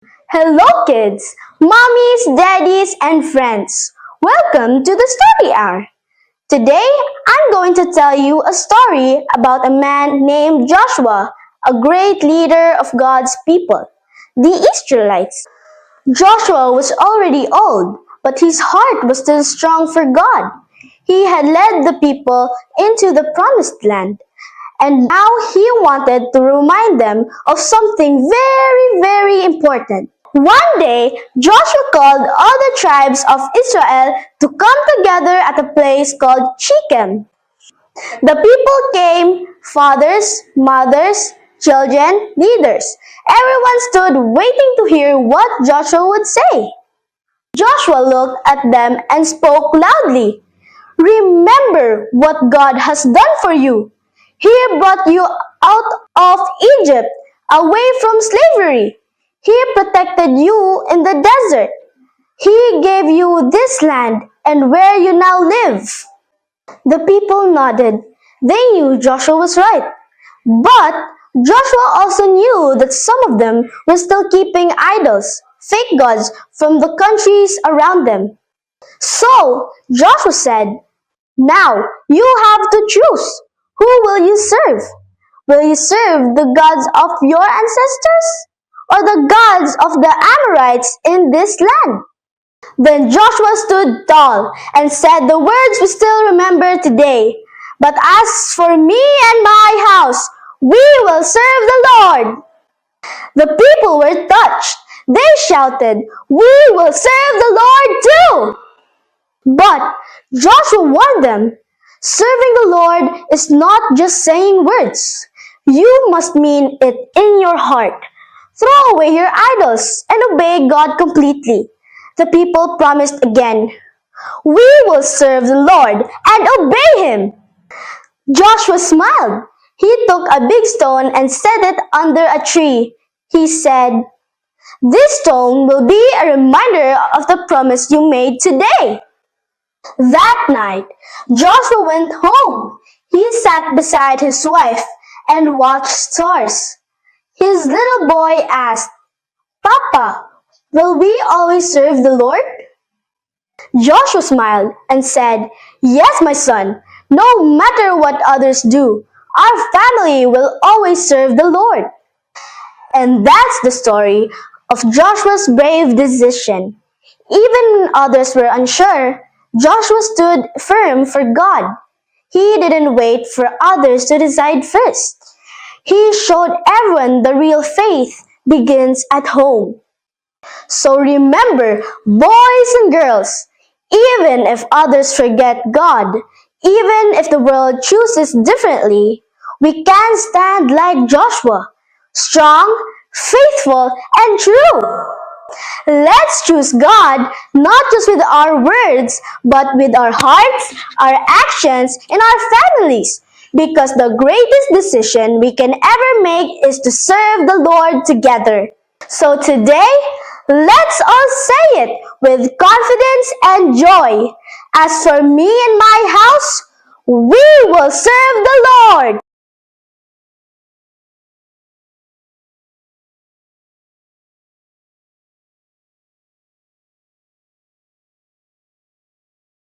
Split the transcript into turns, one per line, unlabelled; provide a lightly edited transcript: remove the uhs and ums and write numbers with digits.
Hello kids, mommies, daddies, and friends. Welcome to the Story Hour. Today, I'm going to tell you a story about a man named Joshua, a great leader of God's people, the Israelites. Joshua was already old, but his heart was still strong for God. He had led the people into the promised land, and now he wanted to remind them of something very, very important. One day, Joshua called all the tribes of Israel to come together at a place called Shechem. The people came, fathers, mothers, children, leaders. Everyone stood waiting to hear what Joshua would say. Joshua looked at them and spoke loudly. Remember what God has done for you. He brought you out of Egypt, away from slavery. He protected you in the desert. He gave you this land and where you now live. The people nodded. They knew Joshua was right. But Joshua also knew that some of them were still keeping idols, fake gods, from the countries around them. So Joshua said, now you have to choose. Who will you serve? Will you serve the gods of your ancestors or the gods of the Amorites in this land? Then Joshua stood tall and said the words we still remember today. But as for me and my house, we will serve the Lord. The people were touched. They shouted, we will serve the Lord too. But Joshua warned them, serving the Lord is not just saying words. You must mean it in your heart. Throw away your idols and obey God completely. The people promised again, we will serve the Lord and obey Him. Joshua smiled. He took a big stone and set it under a tree. He said, this stone will be a reminder of the promise you made today. That night, Joshua went home. He sat beside his wife and watched stars. His little boy asked, Papa, will we always serve the Lord? Joshua smiled and said, yes, my son, no matter what others do, our family will always serve the Lord. And that's the story of Joshua's brave decision. Even when others were unsure, Joshua stood firm for God. He didn't wait for others to decide first. He showed everyone the real faith begins at home. So remember, boys and girls, even if others forget God, even if the world chooses differently, we can stand like Joshua, strong, faithful, and true. Let's choose God not just with our words, but with our hearts, our actions, and our families. Because the greatest decision we can ever make is to serve the Lord together. So today, let's all say it with confidence and joy. As for me and my house, we will serve the Lord.